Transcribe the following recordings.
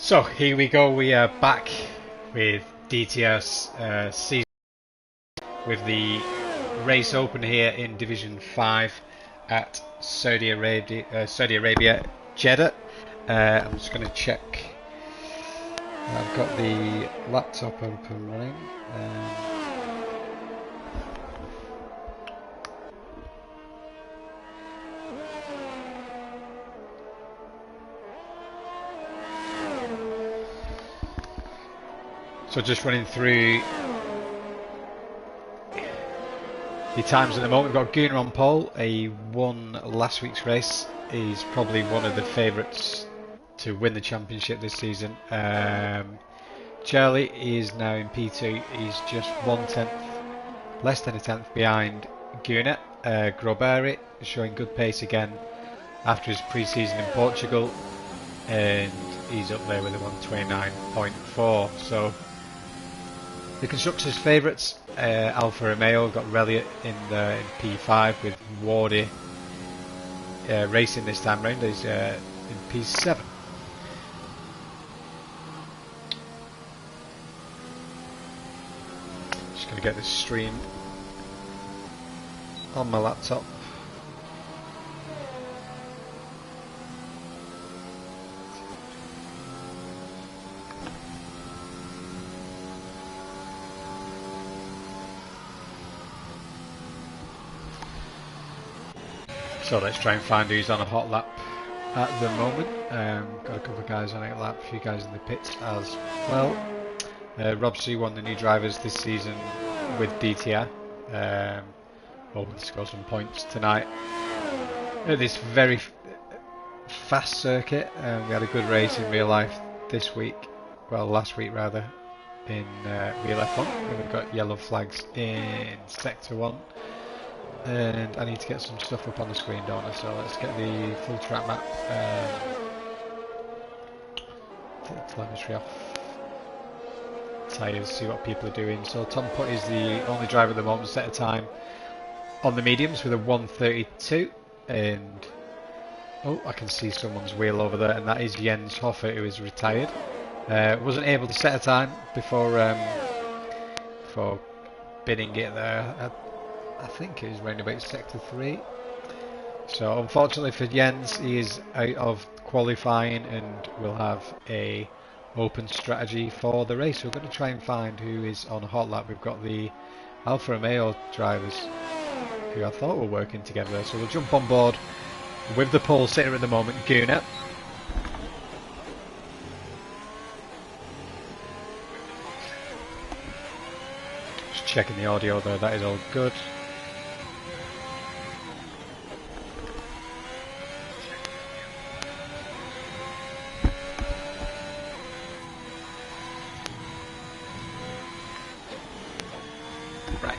So here we go, we are back with DTR season with the race open here in Division 5 at Saudi Arabia, Jeddah. I'm just going to check. I've got the laptop open running. So just running through the times at the moment. We've got Gunnar on pole. He won last week's race. He's probably one of the favourites to win the championship this season. Charlie is now in P2. He's just 1/10, less than a tenth behind Gunnar. Groberi is showing good pace again after his pre-season in Portugal, and he's up there with a 1:29.4. So the constructors' favourites, Alfa Romeo, got Relliot in P5 with Wardy racing this time round. He's in P7. Just going to get this stream on my laptop. So let's try and find who's on a hot lap at the moment. Got a couple of guys on a lap, a few guys in the pits as well. Rob C, one of the new drivers this season with DTR. Hoping to score some points tonight at this very fast circuit. We had a good race in real life this week, well last week rather, in real F1. And we've got yellow flags in Sector 1. And I need to get some stuff up on the screen, don't I? So let's get the full track map. Take the telemetry off. Tyres, see what people are doing. So Tom Putt is the only driver at the moment to set a time on the mediums with a 1:32. And oh, I can see someone's wheel over there, and that is Jens Hoffer, who is retired. Wasn't able to set a time before bidding it there. I think it was round about Sector 3. So unfortunately for Jens, he is out of qualifying and will have a open strategy for the race. We're going to try and find who is on a hot lap. We've got the Alfa Romeo drivers who I thought were working together. So we'll jump on board with the pole sitter at the moment, Gunnar. Just checking the audio there, that is all good. Right.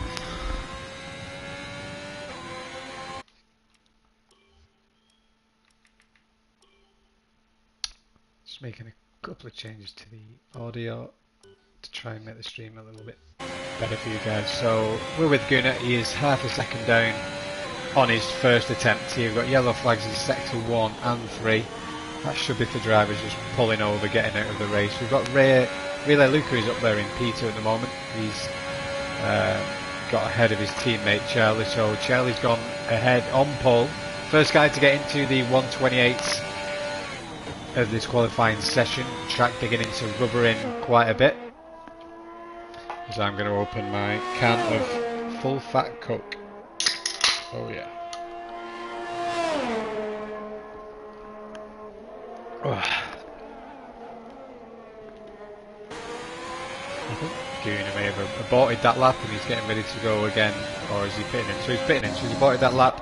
Just making a couple of changes to the audio to try and make the stream a little bit better for you guys. So we're with Gunnar. He is half a second down on his first attempt. Here we've got yellow flags in Sector 1 and 3. That should be for drivers just pulling over, getting out of the race. We've got Relay Luca is up there in P2 at the moment. He's got ahead of his teammate Charlie, so Charlie's gone ahead on pole. First guy to get into the 1:28 of this qualifying session. Track beginning to rubber in quite a bit. So I'm going to open my can of full fat Coke. Oh yeah. Oh. Gunnar may have aborted that lap and he's getting ready to go again, or is he pitting in? So he's pitting in, so he's aborted that lap.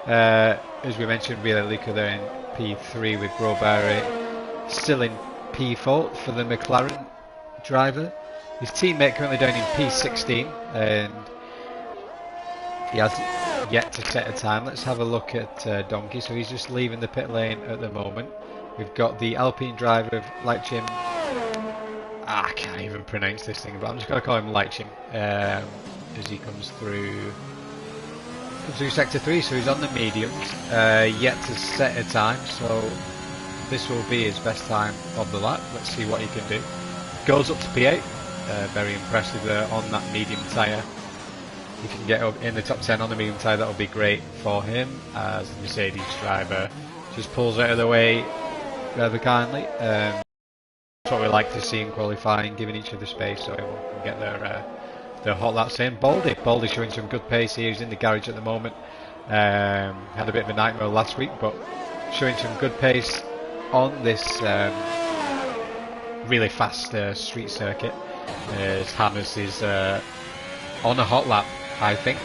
As we mentioned, Relay Luca there in P3 with Groberi still in P4 for the McLaren driver. His teammate currently down in P16 and he has yet to set a time. Let's have a look at Donkey. So he's just leaving the pit lane at the moment. We've got the Alpine driver of Leitchim. I can't even pronounce this thing, but I'm just going to call him Leitchim as he comes through Sector 3. So he's on the mediums, yet to set a time. So this will be his best time on the lap. Let's see what he can do. Goes up to P8, very impressive there on that medium tyre. If he can get up in the top 10 on the medium tyre, that will be great for him as the Mercedes driver just pulls out of the way rather kindly. That's what we like to see in qualifying, giving each other space so everyone can get their hot laps in. Baldy showing some good pace here. He's in the garage at the moment. Had a bit of a nightmare last week, but showing some good pace on this really fast street circuit. As Hammers is on a hot lap, I think.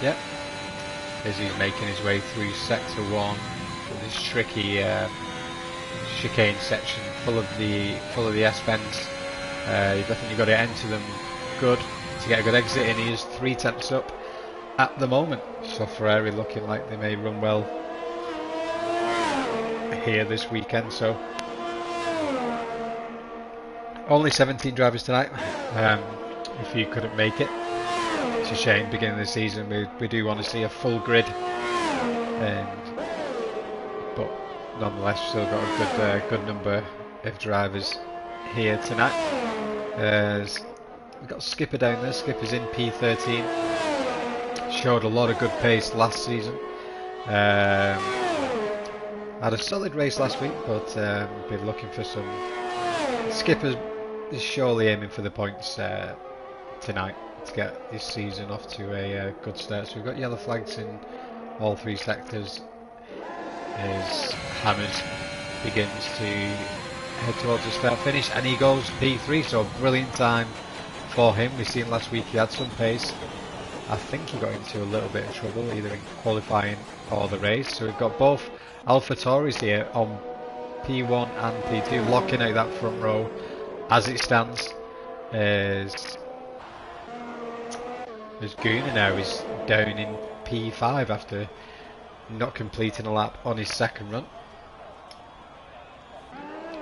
Yep. As he's making his way through sector 1, this tricky chicane section full of the S-bends. You've definitely got to enter them good to get a good exit in. He is 3 tenths up at the moment, so Ferrari looking like they may run well here this weekend. So only 17 drivers tonight. If you couldn't make it, it's a shame. Beginning of the season, we do want to see a full grid, but nonetheless, still got a good number of drivers here tonight. We've got Skipper down there. Skipper's in P13. Showed a lot of good pace last season. Had a solid race last week, but been looking for some. Skipper is surely aiming for the points tonight to get this season off to a good start. So we've got yellow flags in all 3 sectors as Hammers begins to head towards the start finish, and he goes P3, so brilliant time for him. We've seen last week he had some pace. I think he got into a little bit of trouble either in qualifying or the race. So we've got both AlphaTauris here on P1 and P2 locking out that front row as it stands. As Guna now is down in P5 after not completing a lap on his second run.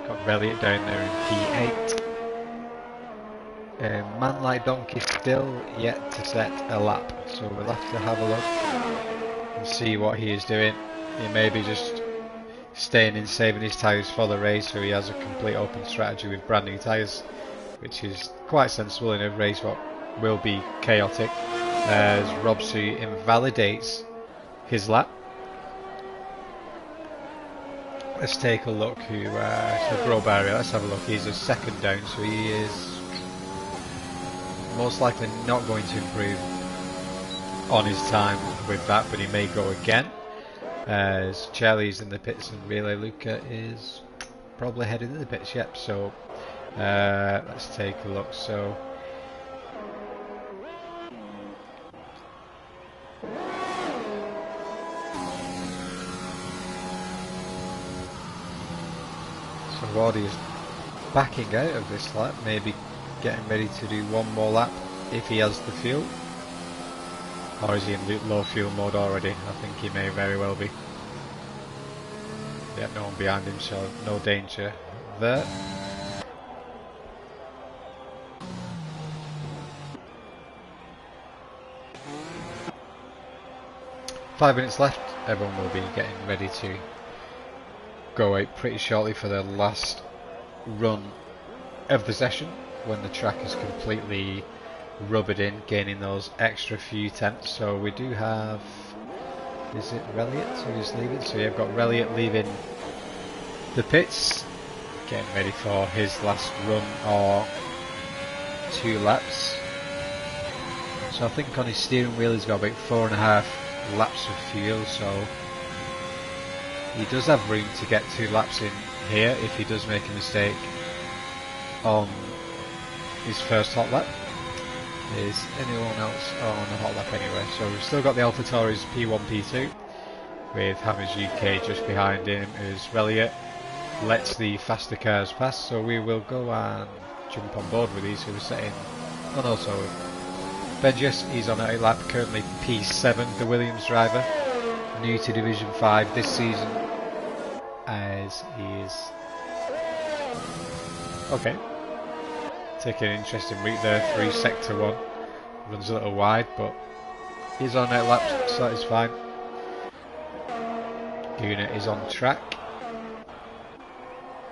Got Reliant down there in P8. Man like Donkey still yet to set a lap, so we'll have to have a look and see what he is doing. He may be just staying in, saving his tyres for the race, so he has a complete open strategy with brand new tyres, which is quite sensible in a race what will be chaotic, as Robsu invalidates his lap. Let's take a look who, so Grobaria, let's have a look. He's a second down, so he is most likely not going to improve on his time with that, but he may go again. As Charlie's in the pits and Relay Luca is probably headed in the pits, yep. So let's take a look. So Wardy is backing out of this lap, maybe getting ready to do one more lap if he has the fuel. Or is he in low fuel mode already? I think he may very well be. Yep, no one behind him, so no danger there. Five minutes left. Everyone will be getting ready to go out pretty shortly for the last run of the session, when the track is completely rubbered in, gaining those extra few tenths. So we do have, is it Reliant who's leaving? So you've got Reliant leaving the pits, getting ready for his last run or 2 laps. So I think on his steering wheel he's got about 4.5 laps of fuel, so he does have room to get 2 laps in here if he does make a mistake on his first hot lap. Is anyone else on a hot lap anyway? So we've still got the AlphaTauris P1, P2 with Hammers UK just behind him as Reliant lets the faster cars pass. So we will go and jump on board with these who are setting, and also Benjis, he's on a lap, currently P7, the Williams driver, new to Division 5 this season, as he is okay, taking an interesting route there through sector 1. Runs a little wide, but he's on 8 laps, so that is fine. Guna is on track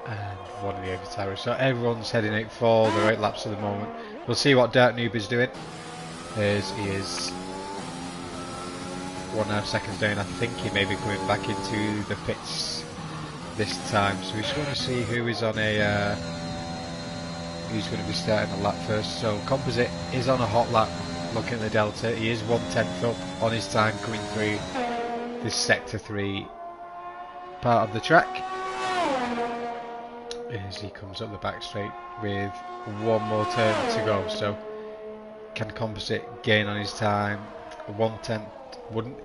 and one of the AlphaTauri. So everyone's heading out for the right laps at the moment. We'll see what Dark Noob is doing, as he is 1.5 seconds down. I think he may be coming back into the pits this time. So we just want to see who is on a who's going to be starting a lap first. So Composite is on a hot lap. Looking at the delta, he is 1/10 up on his time coming through this sector 3 part of the track, as he comes up the back straight with one more turn to go. So can Composite gain on his time? 1/10 wouldn't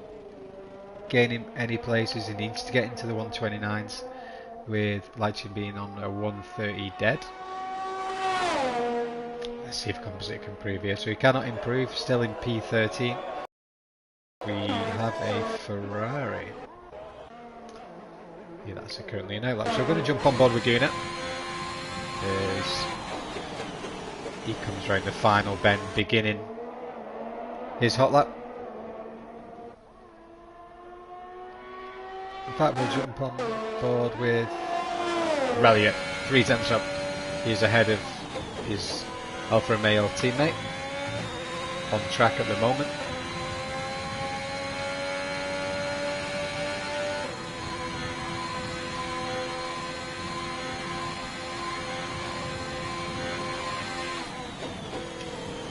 gain him any places. He needs to get into the 129s, with Leichin being on a 130 dead. Let's see if Composite can improve here. So he cannot improve, still in P13. We have a Ferrari. Yeah, that's currently an outlap. So we're going to jump on board with Gunnar, as he comes round the final bend, beginning his hot lap. In fact, we'll jump on board with Rallier, 3/10 up. He's ahead of his Alfa Romeo teammate on track at the moment.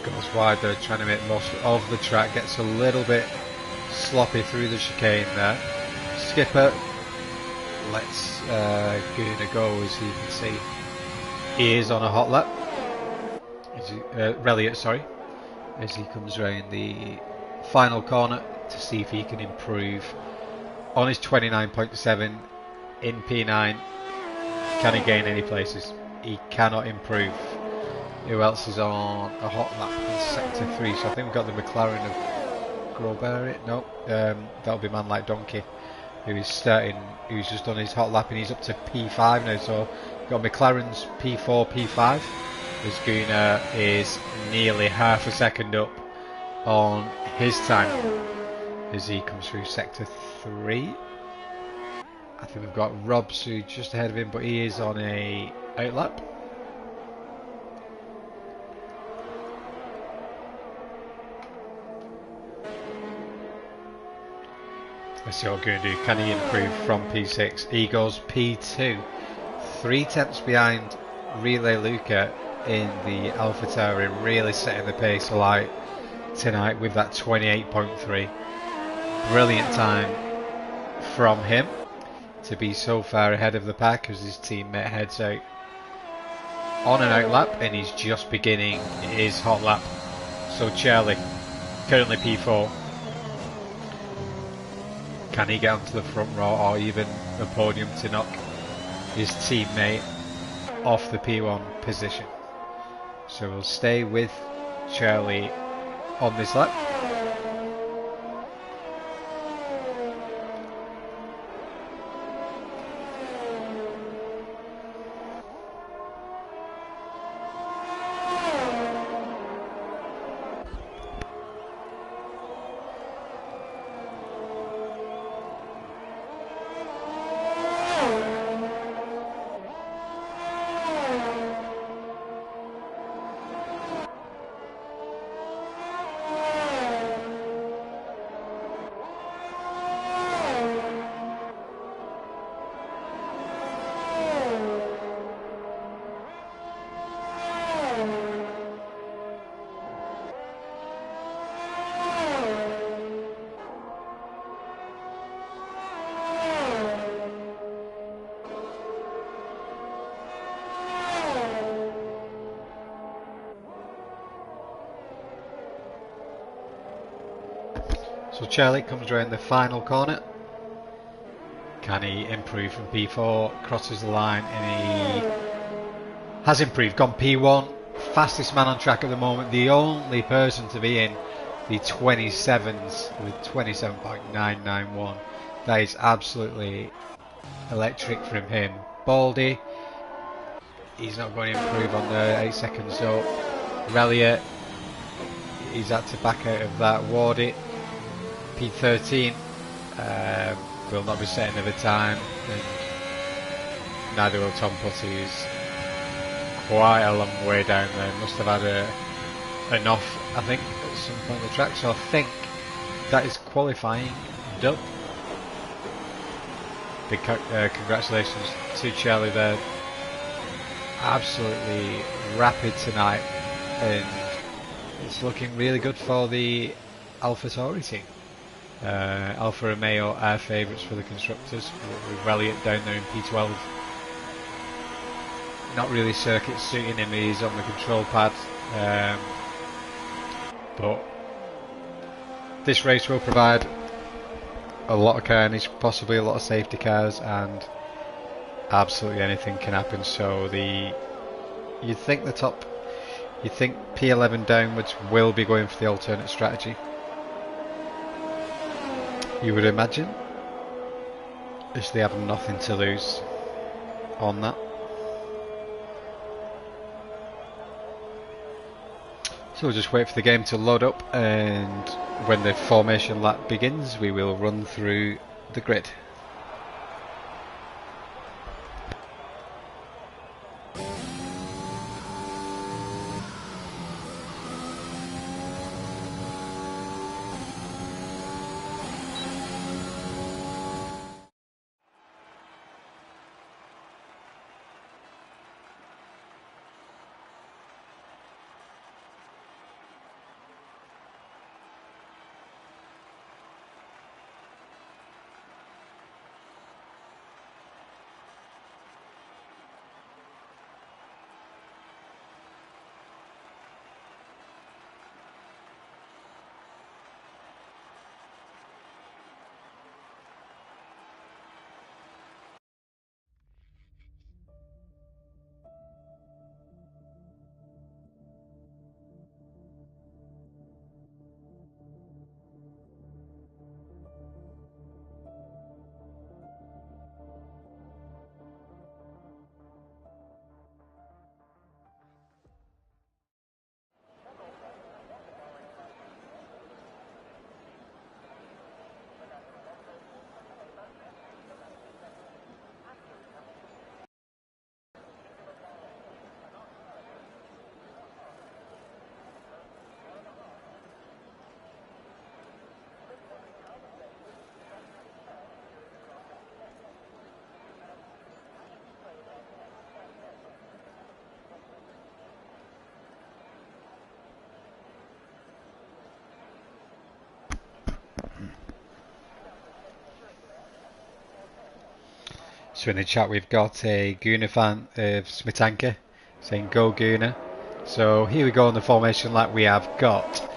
Goes wide though, trying to make most of the track, gets a little bit sloppy through the chicane there. Skipper lets Gunnar go, as you can see. He is on a hot lap. Rallier, sorry, as he comes round the final corner to see if he can improve on his 29.7 in P9. Can he gain any places? He cannot improve. Who else is on a hot lap in sector 3? So I think we've got the McLaren of Grosbery. No, that'll be man like Donkey, who is starting, who's just done his hot lap, and he's up to P5 now. So we've got McLaren's P4, P5. As Gunnar is nearly half a second up on his time as he comes through sector 3. I think we've got Robs, who's just ahead of him, but he is on a outlap. Let's see what Gunnar do. Can he improve from P6? He goes P2, 3/10 behind Relay Luca in the AlphaTauri, really setting the pace alight tonight with that 28.3. Brilliant time from him to be so far ahead of the pack, as his teammate heads out on an outlap, and he's just beginning his hot lap. So Charlie, currently P4. Can he get onto the front row or even the podium to knock his teammate off the P1 position? So we'll stay with Charlie on this lap. So Charlie comes around the final corner. Can he improve from P4? Crosses the line, and he has improved. Gone P1. Fastest man on track at the moment. The only person to be in the 27s with 27.991. That is absolutely electric from him. Baldy, he's not going to improve on the 8 seconds up. Rallier, he's had to back out of that. Wardy, P13, will not be setting of a time. And neither will Tom Putty, who's quite a long way down there. Must have had enough, I think, at some point in the track. So I think that is qualifying done. Big congratulations to Charlie there. Absolutely rapid tonight, and it's looking really good for the AlphaTauri team. Alfa Romeo are favourites for the constructors, with Elliott down there in P12. Not really circuit suiting him, he's on the control pad, but this race will provide a lot of carnage, possibly a lot of safety cars, and absolutely anything can happen. So you'd think P11 downwards will be going for the alternate strategy, you would imagine, as they have nothing to lose on that. So we'll just wait for the game to load up, and when the formation lap begins we will run through the grid. So in the chat we've got a Gunnar fan of Smitanka saying go Gunnar. So here we go on the formation lap. We have got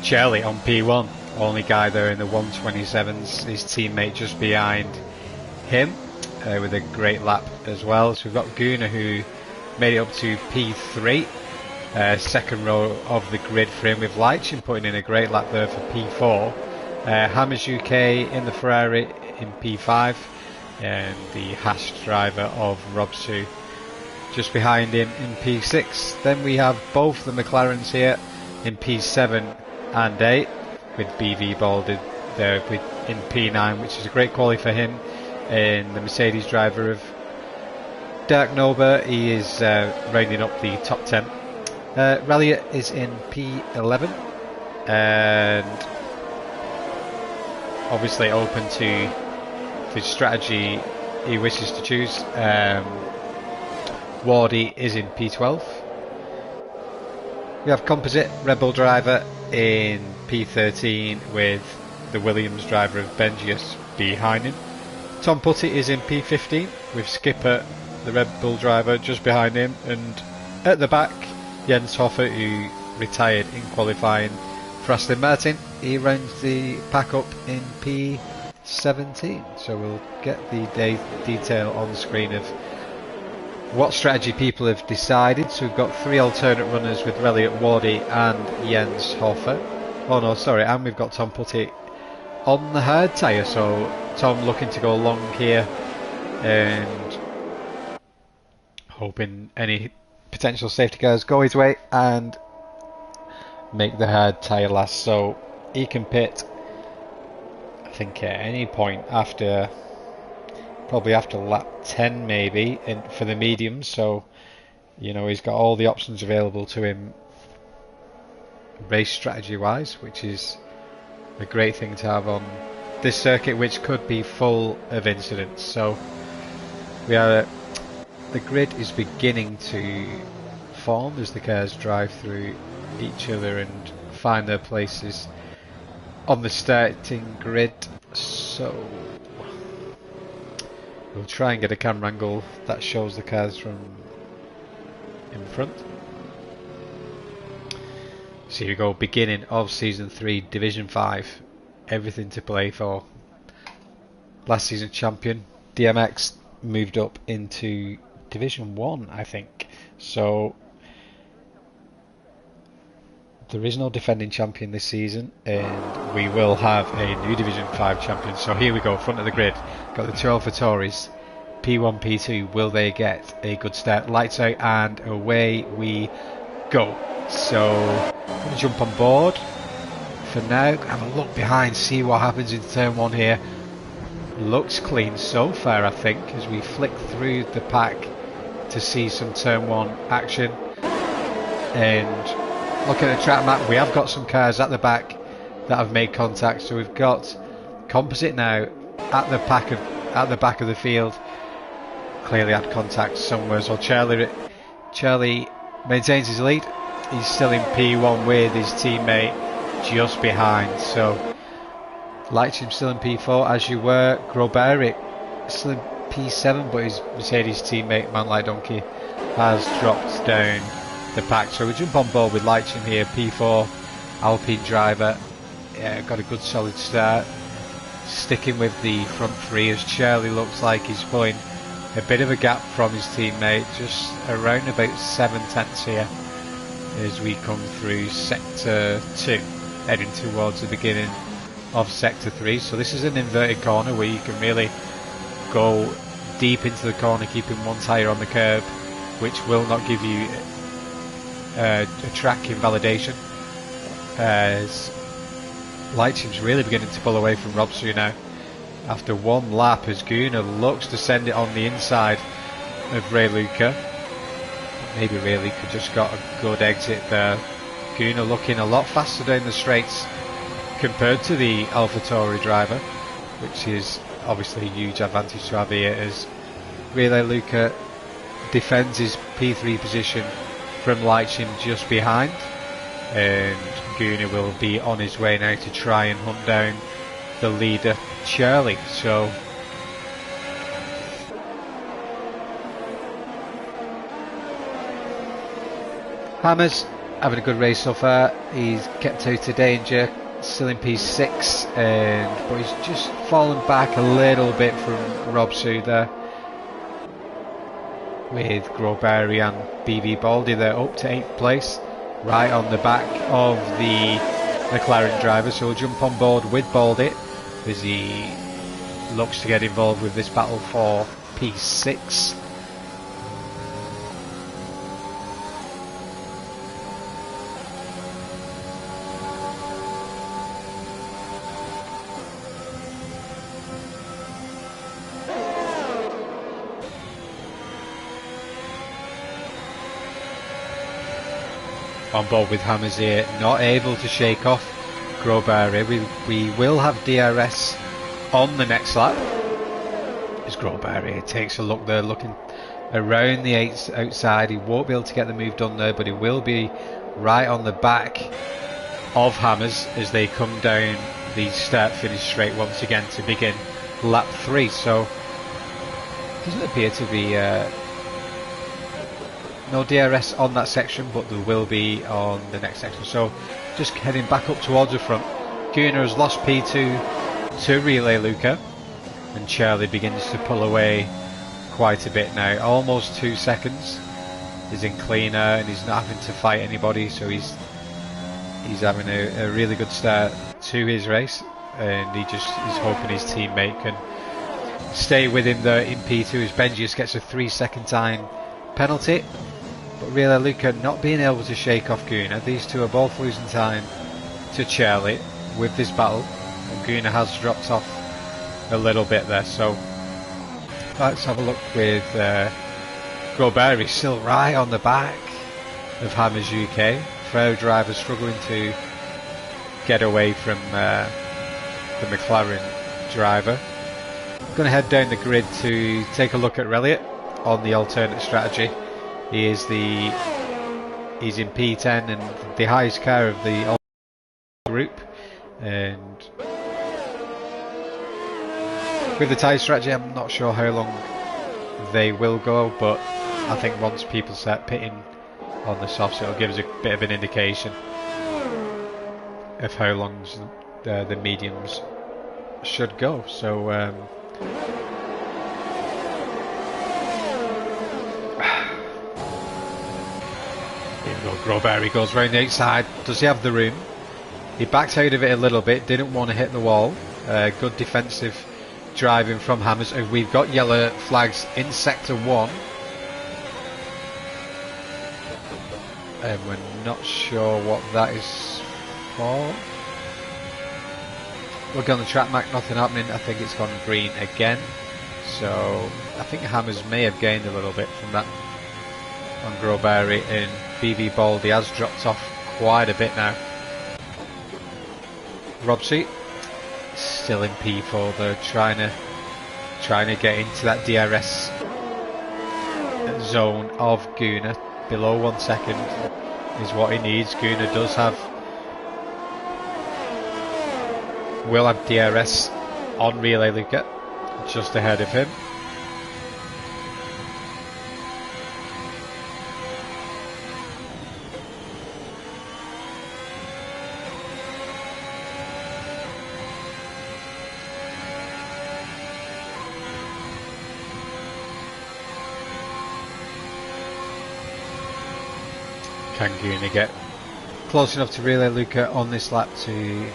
Charlie on P1, only guy there in the 127s, his teammate just behind him with a great lap as well. So we've got Gunnar who made it up to P3, second row of the grid for him, with Leitchen putting in a great lap there for P4. Hammers UK in the Ferrari in P5, and the Haas driver of Robsu just behind him in P6. Then we have both the McLarens here in P7 and 8, with BV Balded there in P9, which is a great quali for him, and the Mercedes driver of Dirk Nober, he is rounding up the top 10. Ralliot is in P11, and obviously open to the strategy he wishes to choose. Wardy is in P12. We have Composite Red Bull driver in P13, with the Williams driver of Benjius behind him. Tom Putty is in P15, with Skipper, the Red Bull driver, just behind him, and at the back Jens Hoffer, who retired in qualifying for Aston Martin. He rounds the pack up in P17, so we'll get the detail on the screen of what strategy people have decided. So we've got three alternate runners with Elliott, Wardy and Jens Hoffer. Oh no, sorry, and we've got Tom Putty on the hard tyre, so Tom looking to go long here and hoping any potential safety cars go his way and make the hard tyre last, so he can pit I think at any point after probably after lap 10 maybe for the mediums, so you know he's got all the options available to him race strategy wise, which is a great thing to have on this circuit, which could be full of incidents. So the grid is beginning to form as the cars drive through each other and find their places on the starting grid. So we'll try and get a camera angle that shows the cars from in front. So here we go, beginning of Season 3, Division 5. Everything to play for. Last season champion, DMX, moved up into Division 1, I think. So there is no defending champion this season, and we will have a new Division 5 champion. So here we go, front of the grid. Got the two AlphaTauris, P1, P2. Will they get a good start? Lights out and away we go. So I'm going to jump on board for now, have a look behind, see what happens in turn 1 here. Looks clean so far, I think, as we flick through the pack to see some turn 1 action. And look at the track map, we have got some cars at the back that have made contact. So we've got Composite now at the back of the field, clearly had contact somewhere. So Charlie maintains his lead. He's still in P1 with his teammate just behind. So Lightship still in P4 as you were. Groberic still in P7, but his Mercedes teammate Man Like Donkey has dropped down the pack. So we jump on board with Lightship here, P4 Alpine driver. Yeah, got a good solid start. Sticking with the front three as Charlie looks like he's pulling a bit of a gap from his teammate, just around about 7/10 here as we come through sector 2, heading towards the beginning of sector 3. So this is an inverted corner where you can really go deep into the corner, keeping one tyre on the curb, which will not give you a track invalidation, as Lightship's really beginning to pull away from Robsu now. After one lap, as Gunnar looks to send it on the inside of Ray Luca. Maybe Ray Luca just got a good exit there. Gunnar looking a lot faster down the straights compared to the AlphaTauri driver, which is obviously a huge advantage to have here, as Ray Luca defends his P3 position from Lightship just behind, and Gunnar will be on his way now to try and hunt down the leader Charlie. So Hammers having a good race so far. He's kept out of danger, still in P6, but he's just fallen back a little bit from Robsu there, with Groberi and BB Baldy there up to 8th place, right on the back of the McLaren driver. So we'll jump on board with Baldy as he looks to get involved with this battle for P6. On board with Hammers here, not able to shake off Groberi. We will have DRS on the next lap as Groberi takes a look there, looking around the outside. He won't be able to get the move done there, but he will be right on the back of Hammers as they come down the start finish straight once again to begin lap 3. So doesn't appear to be no DRS on that section, but there will be on the next section. So just heading back up towards the front. Gunnar has lost P2 to Relay Luca, and Charlie begins to pull away quite a bit now. Almost 2 seconds. He's in cleaner and he's not having to fight anybody, so he's having a really good start to his race, and he just is hoping his teammate can stay with him there in P2 as Benjius gets a 3-second time penalty. But Relay Luca not being able to shake off Gunnar. These two are both losing time to Charlie with this battle, and Gunnar has dropped off a little bit there. So let's have a look with Groberi still right on the back of Hammers UK. Ferrari driver struggling to get away from the McLaren driver. Going to head down the grid to take a look at Reliot on the alternate strategy. He's in P10 and the highest car of the group, and with the tyre strategy I'm not sure how long they will go, but I think once people start pitting on the softs it'll give us a bit of an indication of how long the mediums should go. So here we go. Groberi goes round the outside. Does he have the room? He backed out of it a little bit, didn't want to hit the wall. Good defensive driving from Hammers. We've got yellow flags in sector 1 and we're not sure what that is for. Look on the track map, nothing happening. I think it's gone green again, so I think Hammers may have gained a little bit from that on Groberi, and BV Baldy has dropped off quite a bit now. Robsy still in P4 though, trying to get into that DRS zone of Guna. Below 1 second is what he needs. Guna will have DRS on Relay Luca, just ahead of him. Can Guna get close enough to Relay Luca on this lap to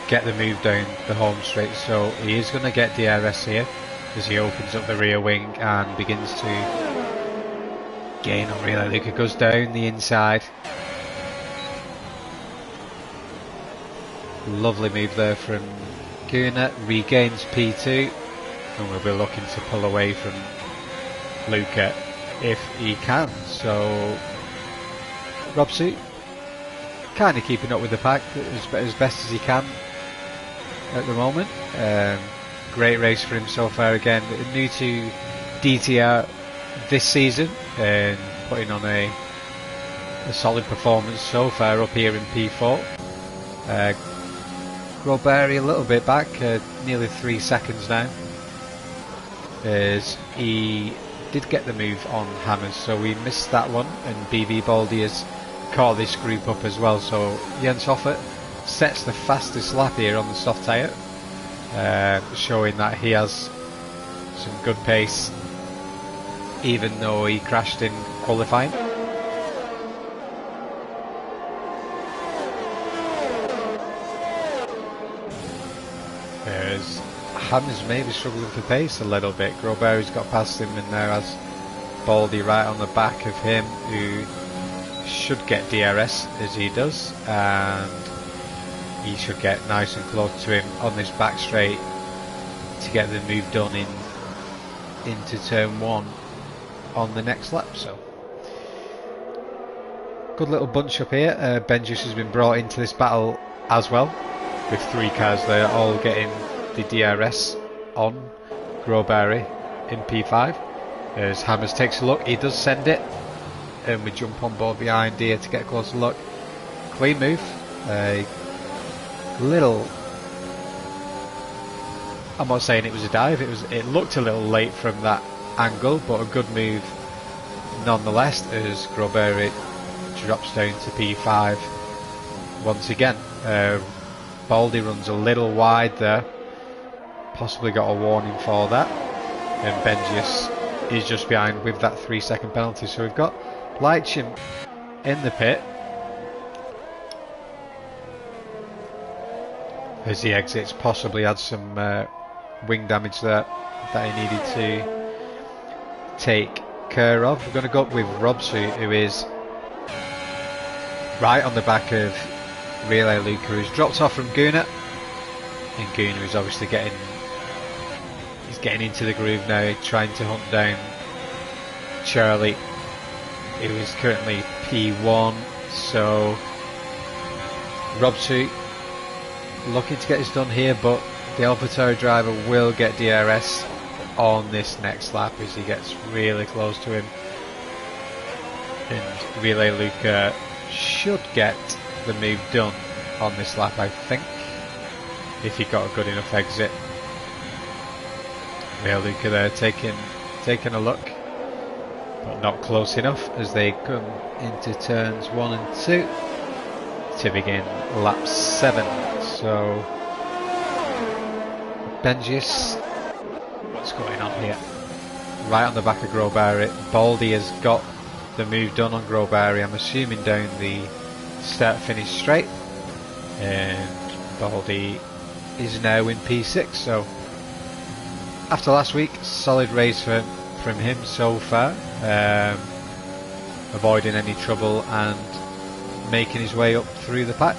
get the move down the home straight? So he is going to get DRS here as he opens up the rear wing and begins to gain on Relay Luca. Goes down the inside. Lovely move there from Guna. Regains P2 and we'll be looking to pull away from Luca if he can. So Robsy kind of keeping up with the pack as best as he can at the moment. Great race for him so far again. New to DTR this season and putting on a solid performance so far up here in P4. Groberi a little bit back, nearly 3 seconds now, as he did get the move on Hammers, so we missed that one, and BV Baldy has caught this group up as well. So Jens Hoffert sets the fastest lap here on the soft tyre, showing that he has some good pace even though he crashed in qualifying. As Hammers maybe struggling for pace a little bit. Groberi's got past him and now has Baldy right on the back of him, who should get DRS as he does, and he should get nice and close to him on this back straight to get the move done into turn 1 on the next lap. So good little bunch up here. Benjus has been brought into this battle as well, with 3 cars there all getting the DRS on Groberi in P5. As Hammers takes a look, he does send it, and we jump on board behind here to get a closer look. Clean move. Little, I'm not saying it was a dive, it looked a little late from that angle, but a good move nonetheless, as Groberi drops down to P5 once again. Baldy runs a little wide there, possibly got a warning for that, and Benjius is just behind with that 3 second penalty. So we've got Leitchim in the pit as he exits, possibly had some wing damage there that he needed to take care of. We're going to go up with Robsu, who is right on the back of Relay Luca, who's dropped off from Guna, and Guna is obviously getting getting into the groove now, trying to hunt down Charlie, who is currently P1. So Robsu looking to get this done here, but the AlphaTauri driver will get DRS on this next lap as he gets really close to him. And Relay Luca should get the move done on this lap, I think, if he got a good enough exit. Relay Luca there taking a look, but not close enough as they come into turns 1 and 2 to begin lap 7. So Benjius, what's going on here? Right on the back of Grobari. Baldy has got the move done on Grobari, I'm assuming down the start finish straight, and Baldy is now in P6. So after last week, solid race from him so far, avoiding any trouble and making his way up through the pack.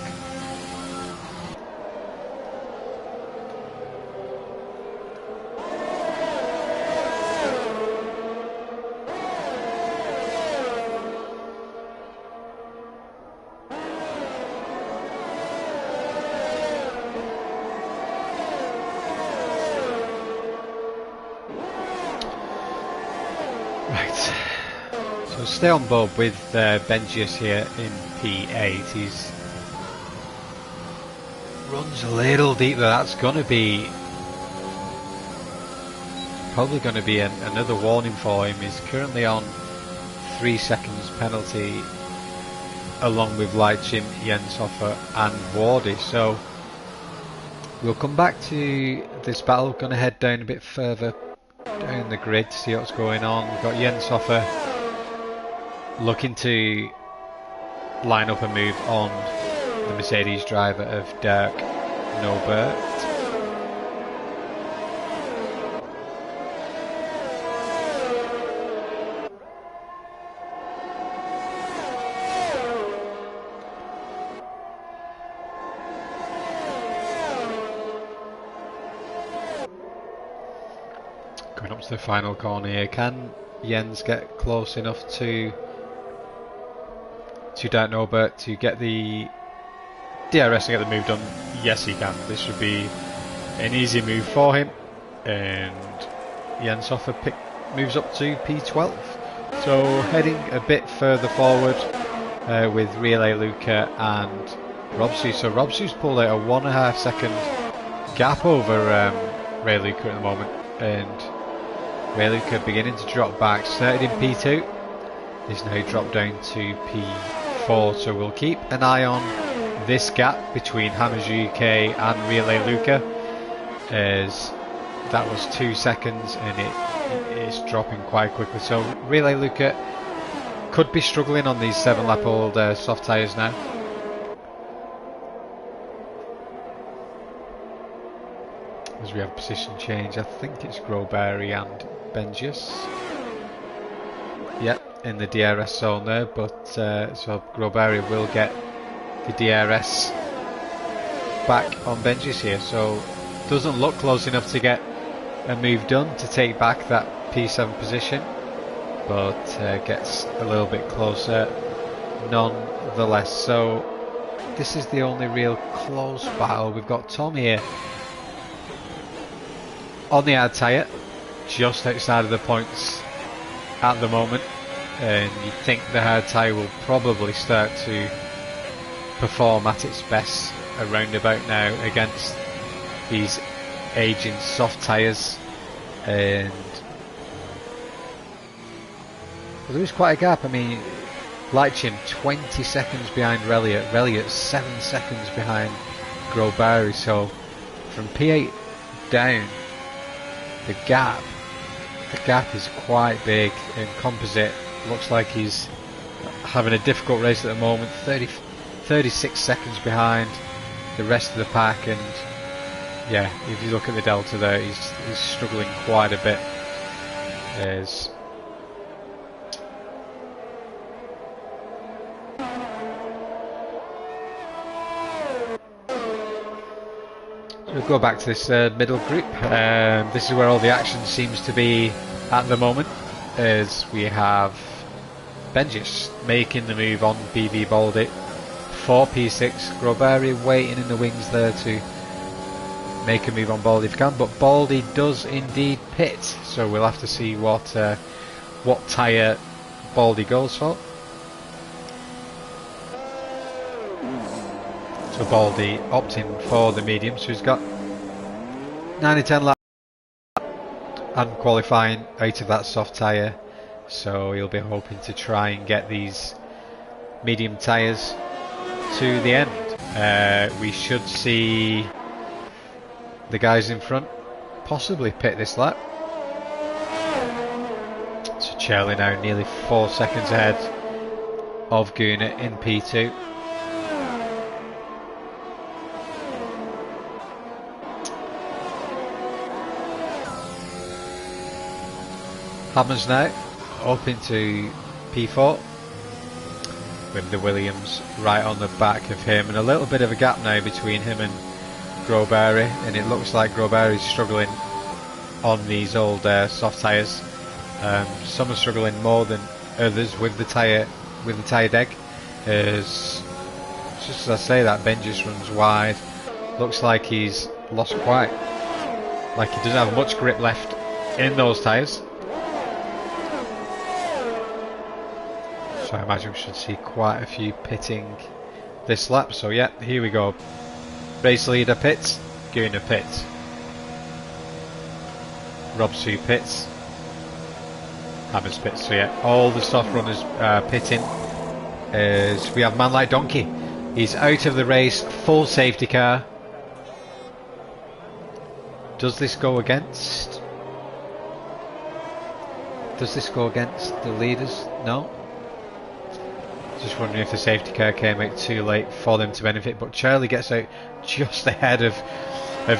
So stay on board with Benjius here in P8. He's runs a little deep there. That's going to be probably going to be another warning for him. He's currently on 3 seconds penalty along with Leitchim, Jenshofer and Wardy. So we'll come back to this battle. Going to head down a bit further down the grid to see what's going on. We've got Jenshofer looking to line up a move on the Mercedes driver of Dirk Nobert. Going up to the final corner here. Can Jens get close enough to Dirk Nobert to get the DRS and get the move done? Yes, he can. This should be an easy move for him, and Jenshofer moves up to P12. So heading a bit further forward with Relay Luca and Robsu. So Robsu's pulled out a 1.5 second gap over Relay Luca at the moment, and Relay Luca beginning to drop back. Started in P2, is now dropped down to P4. So we'll keep an eye on this gap between Hammers UK and Relay Luca, as that was 2 seconds and it is dropping quite quickly. So Relay Luca could be struggling on these 7-lap-old soft tyres now. As we have position change, I think it's Grobari and Benjius. Yep, in the DRS zone there, but so Grobari will get the DRS back on Benjius here. So doesn't look close enough to get a move done to take back that P7 position, but gets a little bit closer nonetheless. So this is the only real close battle. We've got Tom here on the hard tyre, just outside of the points at the moment, and you think the hard tyre will probably start to perform at its best around about now against these aging soft tyres. And well, there is quite a gap. I mean, Leitchim 20 seconds behind Reliot 7 seconds behind Grobari. So from P8 down, the gap is quite big, and Composite looks like he's having a difficult race at the moment. 36 seconds behind the rest of the pack, and yeah, if you look at the delta there, he's struggling quite a bit. There's so We'll go back to this middle group. This is where all the action seems to be at the moment, as we have Benjis making the move on BB Baldy for P6. Groberi waiting in the wings there to make a move on Baldy if he can, but Baldy does indeed pit, so we'll have to see what tyre Baldy goes for. So Baldy opting for the medium, so he's got 9 or 10 laps and qualifying out of that soft tyre, so he'll be hoping to try and get these medium tyres to the end. We should see the guys in front possibly pit this lap. So Charlie now nearly 4 seconds ahead of Gunnar in P2. Hammers now up into P4 with the Williams right on the back of him, and a little bit of a gap now between him and Groberi, and it looks like Groberi's struggling on these old soft tyres. Some are struggling more than others with the tyre deck. As just as I say that, Ben just runs wide. Looks like he's lost quite, like he doesn't have much grip left in those tyres. So I imagine we should see quite a few pitting this lap. So yeah, here we go. Race leader pits, Gunnar pits, Robsu pits, Hammers pits. So yeah, all the soft runners pitting. As we have man like Donkey, he's out of the race, full safety car. Does this go against? Does this go against the leaders? No. Just wondering if the safety car came out too late for them to benefit, but Charlie gets out just ahead of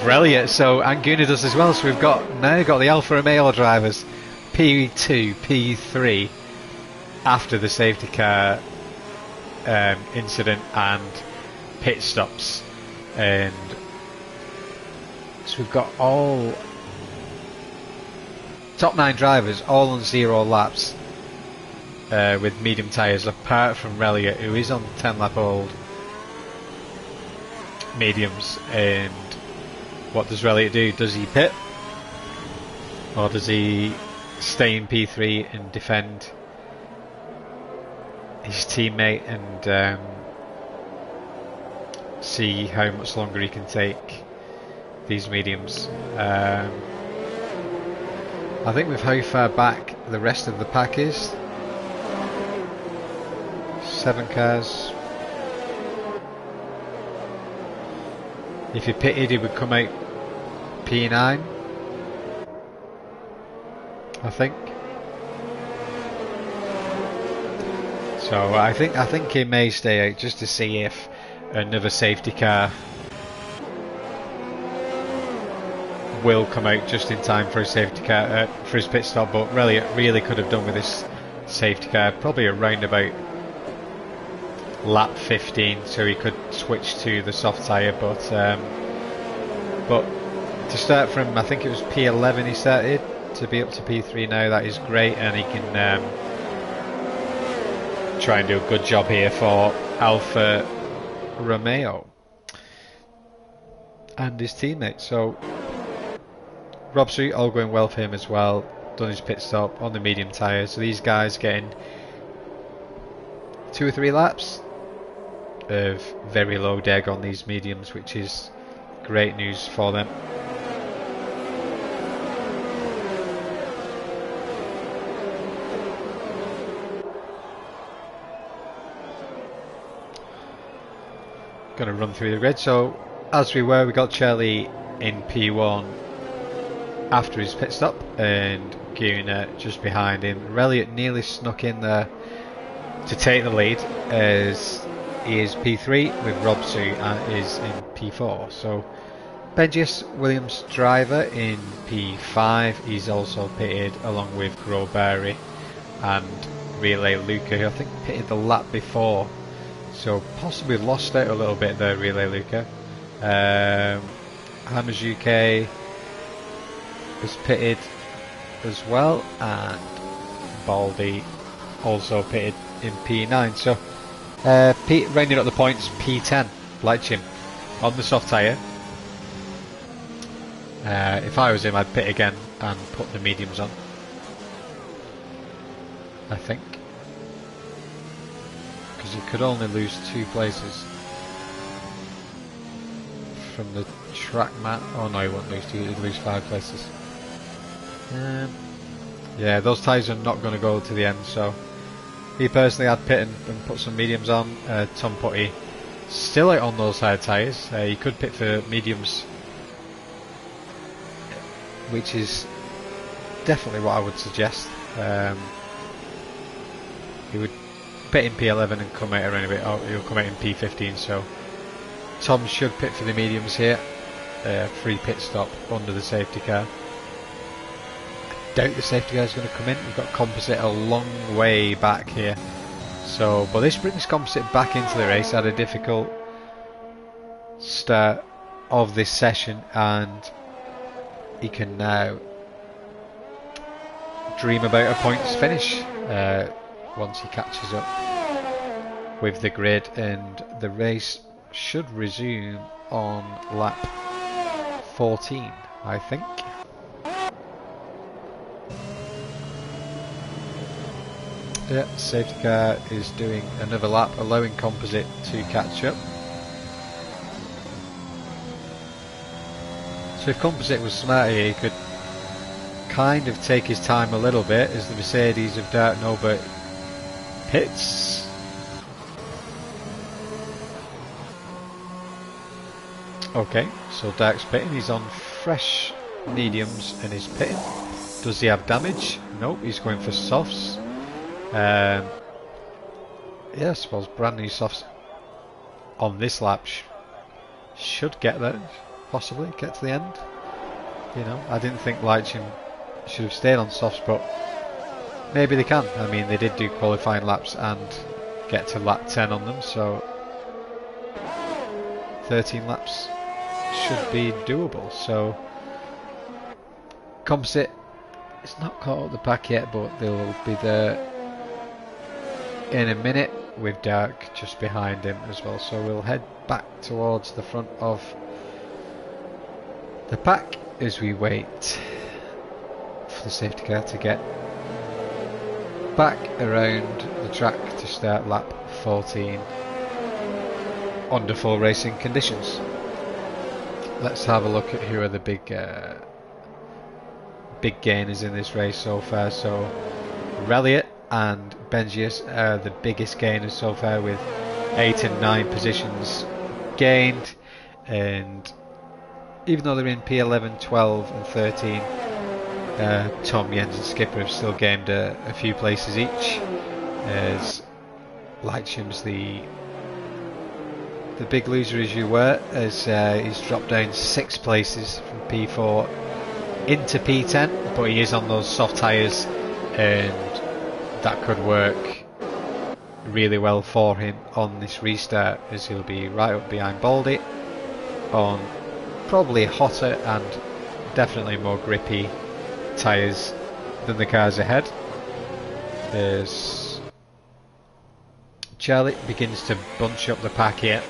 Reliot, so, and Gunnar does as well. So we've now got the Alfa Romeo drivers P2, P3 after the safety car incident and pit stops, and so we've got all top 9 drivers all on 0 laps. With medium tyres, apart from Reliot, who is on 10 lap old mediums. And what does Reliot do? Does he pit, or does he stay in P3 and defend his teammate and see how much longer he can take these mediums? I think with how far back the rest of the pack is, 7 cars. If he pitted, he would come out P9, I think. So I think he may stay out just to see if another safety car will come out just in time for his safety car for his pit stop. But really could have done with this safety car probably around about lap 15, so he could switch to the soft tyre. But to start from, I think it was P11 he started, to be up to P3 now, that is great, and he can try and do a good job here for Alfa Romeo and his teammates. So Robsu, all going well for him as well, done his pit stop on the medium tyre. So these guys getting 2 or 3 laps of very low deg on these mediums, which is great news for them. Going to run through the grid. So as we got Charlie in P1 after his pit stop, and Gunnar just behind him. Reliot nearly snuck in there to take the lead, as he is P3 with Robsu and is in P4. So Benjis, Williams driver, in P5. He's also pitted along with Groberi and Relay Luca, who I think pitted the lap before, so possibly lost out a little bit there, Relay Luca. Hammers UK was pitted as well, and Baldy also pitted in P9. So Pete rounding up the points, P10, Leitchim on the soft tyre. If I was him, I'd pit again and put the mediums on, I think, because he could only lose 2 places from the track mat. Oh no, he won't lose 2, he'd lose 5 places. Yeah, those tyres are not going to go to the end, so me personally, I'd pit and put some mediums on. Tom Putty still out on those hard tyres. You could pit for mediums, which is definitely what I would suggest. He would pit in P11 and come out around a bit, or he'll come out in P15, so Tom should pit for the mediums here. Free pit stop under the safety car. I doubt the safety car is going to come in. We've got Composite a long way back here. So, but this brings Composite back into the race. Had a difficult start of this session, and he can now dream about a points finish once he catches up with the grid, and the race should resume on lap 14, I think. Yeah, safety car is doing another lap, allowing Composite to catch up. So if Composite was smart here, he could kind of take his time a little bit as the Mercedes of Dark Nova pits. Okay, so Dark's pitting, he's on fresh mediums and he's pitting. Does he have damage? Nope, he's going for softs. Yeah, I suppose brand new softs on this lap should get there, possibly get to the end. You know, I didn't think Leitchim should have stayed on softs, but maybe they can. I mean, they did do qualifying laps and get to lap 10 on them, so 13 laps should be doable. So Composite is not caught up the pack yet, but they'll be there in a minute, with Dark just behind him as well. So we'll head back towards the front of the pack as we wait for the safety car to get back around the track to start lap 14 under full racing conditions. Let's have a look at who are the big gainers in this race so far. So Reliot and Benjius are the biggest gainers so far, with 8 and 9 positions gained, and even though they're in P11, 12 and 13, Tom, Jens and Skipper have still gained a few places each, as Leitchim's the big loser, as you were, as he's dropped down 6 places from P4 into P10, but he is on those soft tyres, and that could work really well for him on this restart, as he'll be right up behind Baldy on probably hotter and definitely more grippy tyres than the cars ahead. As Charlie begins to bunch up the pack here,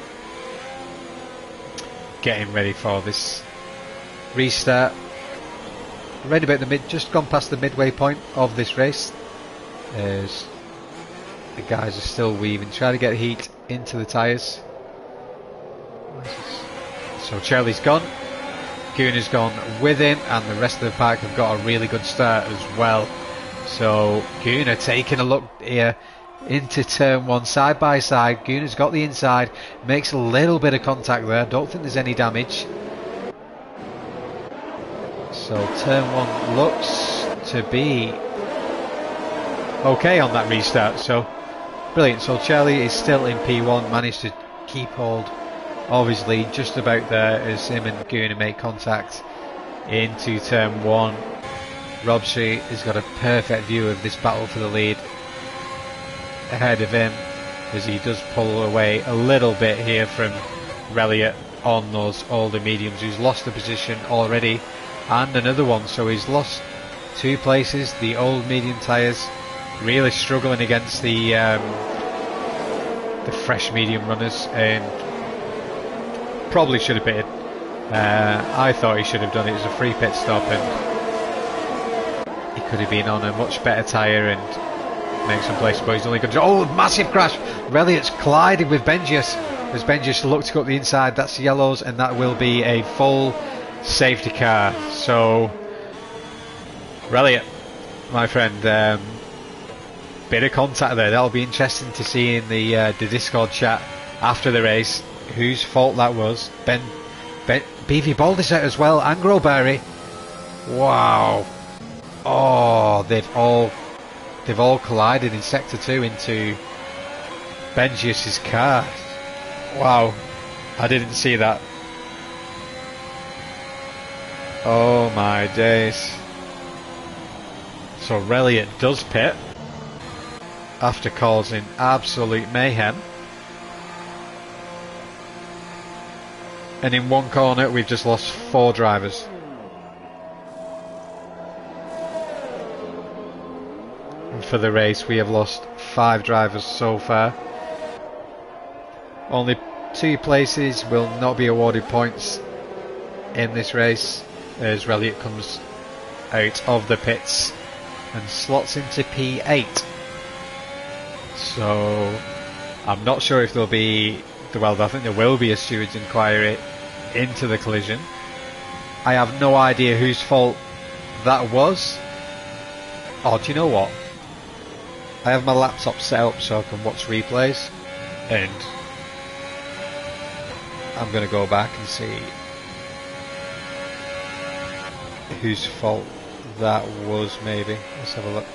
getting ready for this restart. Right about the just gone past the midway point of this race, as the guys are still weaving, trying to get heat into the tyres. So Charlie's gone, Guna's gone with him, and the rest of the pack have got a really good start as well. So Guna taking a look here into turn 1 side by side. Guna's got the inside, makes a little bit of contact there, don't think there's any damage. So turn 1 looks to be okay on that restart, so brilliant. So Charlie is still in P1, managed to keep hold of his lead just about there as him and Guna make contact into turn 1. Robsy has got a perfect view of this battle for the lead ahead of him, as he does pull away a little bit here from Reliot on those older mediums, who's lost a position already and another one, so he's lost 2 places. The old medium tyres really struggling against the fresh medium runners, and probably should have pitted. I thought he should have done it as a free pit stop, and he could have been on a much better tyre and make some place, but he's only going to... Oh, massive crash! Relliot's collided with Benjius as Benjius looked to go up the inside. That's yellows, and that will be a full safety car. So Relliot, my friend, bit of contact there. That'll be interesting to see in the Discord chat after the race whose fault that was. BV Baldisset as well, and Groberry. Wow. Oh, they've all collided in sector 2 into Benjius's car. Wow, I didn't see that. Oh my days. So Relliot does pit after causing absolute mayhem. And in one corner we've just lost 4 drivers. And for the race we have lost 5 drivers so far. Only 2 places will not be awarded points in this race as Relliot comes out of the pits and slots into P8. So I'm not sure if there'll be, well, I think there will be a steward's inquiry into the collision. I have no idea whose fault that was. Oh, do you know what? I have my laptop set up so I can watch replays, and I'm going to go back and see whose fault that was, maybe. Let's have a look.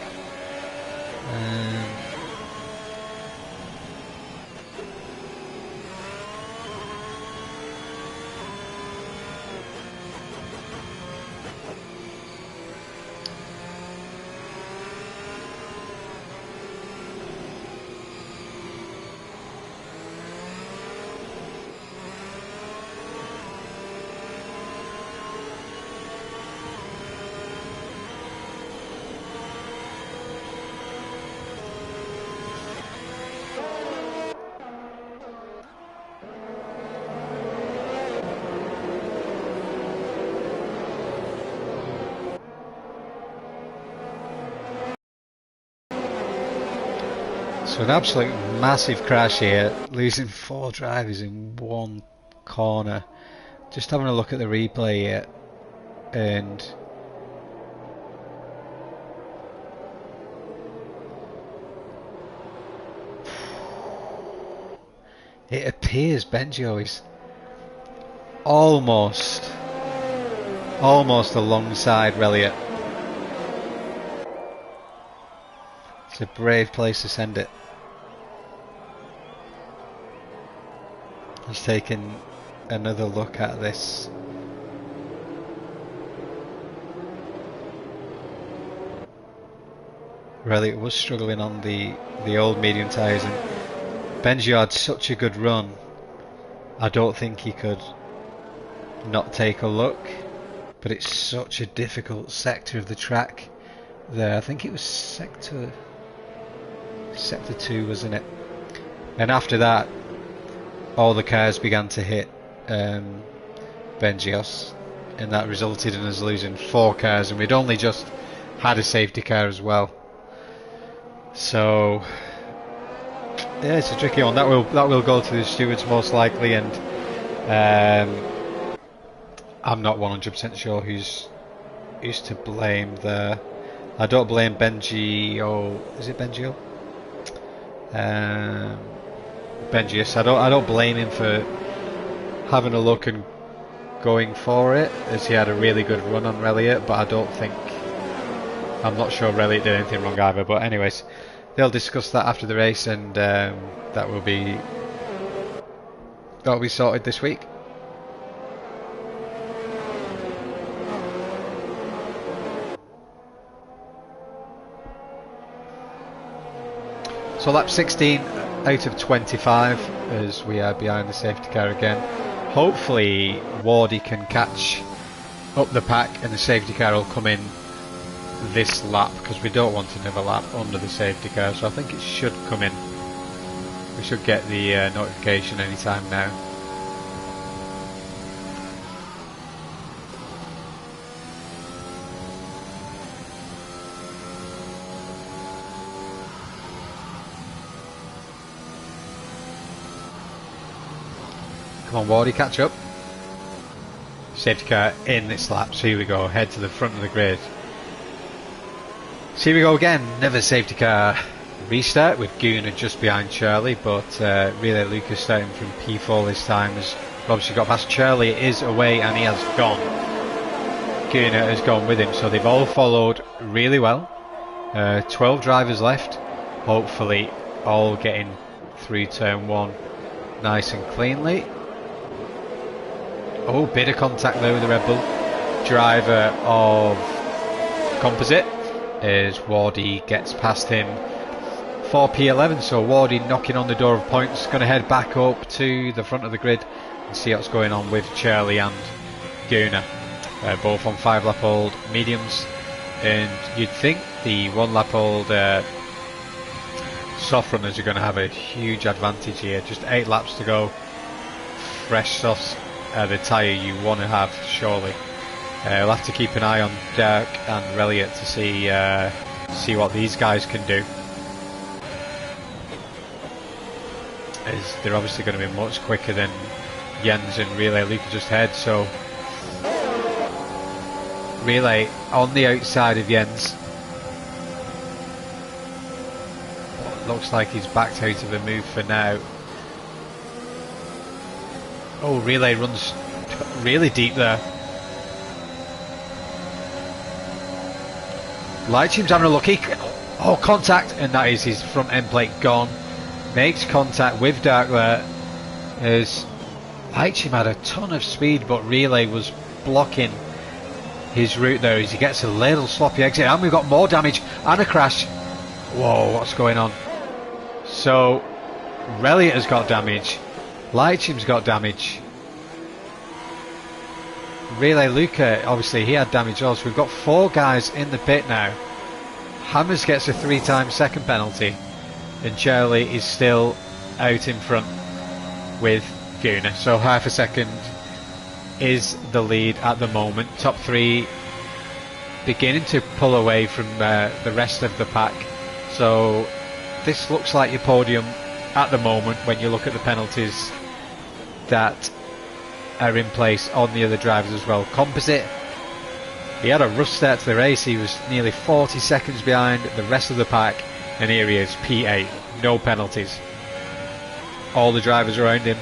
So an absolute massive crash here, losing 4 drivers in one corner. Just having a look at the replay here, and it appears Benjo is almost alongside Relliot. It's a brave place to send it. He's taken another look at this. Relliot was struggling on the old medium tyres, and Benjo had such a good run. I don't think he could not take a look, but it's such a difficult sector of the track there. I think it was sector 2, wasn't it? And after that all the cars began to hit Benjios, and that resulted in us losing 4 cars, and we'd only just had a safety car as well. So yeah, it's a tricky one. That will go to the stewards most likely, and I'm not 100% sure who's to blame there. I don't blame Benji. Is it Benji? Benjius. I don't blame him for having a look and going for it, as he had a really good run on Relliot, but I'm not sure Relliot did anything wrong either. But anyways, they'll discuss that after the race, and that'll be sorted this week. So lap 16 out of 25 as we are behind the safety car again. hopefully Wardy can catch up the pack and the safety car will come in this lap, because we don't want another lap under the safety car, so I think it should come in. We should get the notification anytime now. Come on Wardy, catch up. Safety car in this lap, so here we go, head to the front of the grid. So here we go again, another safety car restart with Gunnar just behind Charlie, but Relay Lucas starting from P4 this time as obviously got past Charlie, is away and he has gone. Gunnar has gone with him, so they've all followed really well. 12 drivers left, hopefully all getting through turn 1 nice and cleanly. Oh, bit of contact there with the Red Bull driver of Composite as Wardy gets past him for P11, so Wardy knocking on the door of points, going to head back up to the front of the grid and see what's going on with Charlie and Gunnar, both on 5 lap old mediums, and you'd think the 1 lap old soft runners are going to have a huge advantage here. Just 8 laps to go, fresh softs, the tyre you want to have surely. We'll have to keep an eye on Dirk and Reliot to see what these guys can do, as they're obviously going to be much quicker than Jens and Relay Lucas just ahead. So Relay on the outside of Jens. Looks like he's backed out of the move for now. Oh, Relay runs really deep there. Light Team's having a lucky. Oh, contact, and that is his front end plate gone. Makes contact with Dark there. As Light Team had a ton of speed, but Relay was blocking his route there as he gets a little sloppy exit. And we've got more damage and a crash. Whoa, what's going on? So Reliot has got damage. Light Team's got damage. Relay Luca, obviously he had damage also. We've got 4 guys in the pit now. Hammers gets a 3-time second penalty, and Charlie is still out in front with Gunnar. So half a second is the lead at the moment. Top 3 beginning to pull away from the rest of the pack. So this looks like your podium at the moment when you look at the penalties that are in place on the other drivers as well. Composite, he had a rough start to the race. He was nearly 40 seconds behind the rest of the pack, and here he is, P8, no penalties. All the drivers around him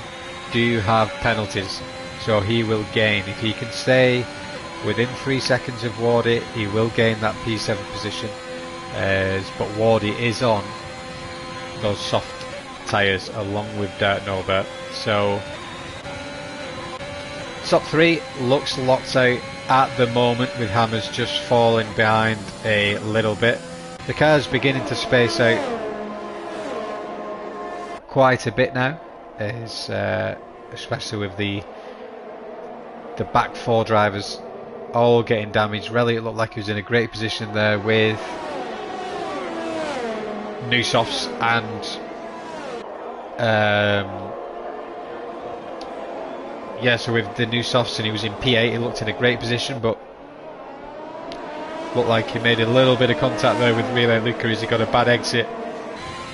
do have penalties, so he will gain. If he can stay within 3 seconds of Wardy, he will gain that P7 position, but Wardy is on those soft tyres along with Dirt Norbert. So top 3 looks locked out at the moment, with Hammers just falling behind a little bit. The car's beginning to space out quite a bit now, especially with the back 4 drivers all getting damaged. Reliot looked like he was in a great position there with new softs and yeah, so with the new softs, and he was in P8, he looked in a great position, but looked like he made a little bit of contact there with Relay Luca as he got a bad exit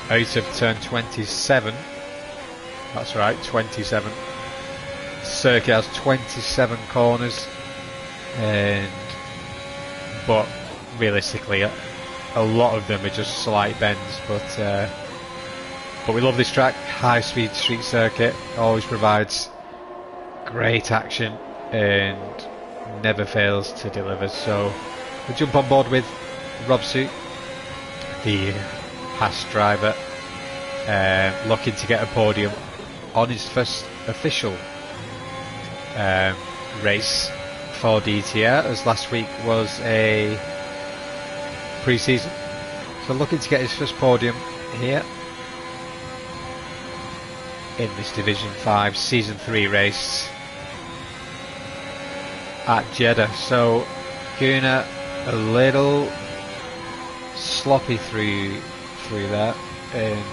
out of turn 27. That's right, 27. Circuit has 27 corners, but realistically a lot of them are just slight bends, but we love this track. High speed street circuit always provides great action and never fails to deliver. So we jump on board with Rob Suit, the Haas driver, looking to get a podium on his first official race for DTR, as last week was a pre-season. So looking to get his first podium here in this Division 5 Season 3 race at Jeddah. So Gunnar a little sloppy through that, and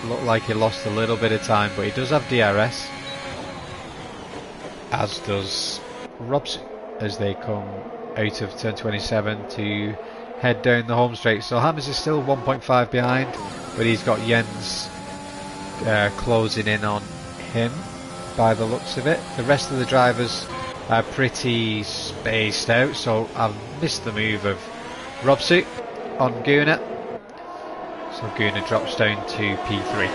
looked like he lost a little bit of time, but he does have DRS, as does Robson, as they come out of turn 27 to head down the home straight. So Hammers is still 1.5 behind, but he's got Jens closing in on him by the looks of it. The rest of the drivers are pretty spaced out, so I've missed the move of Robson on Gunnar. So Gunnar drops down to P3.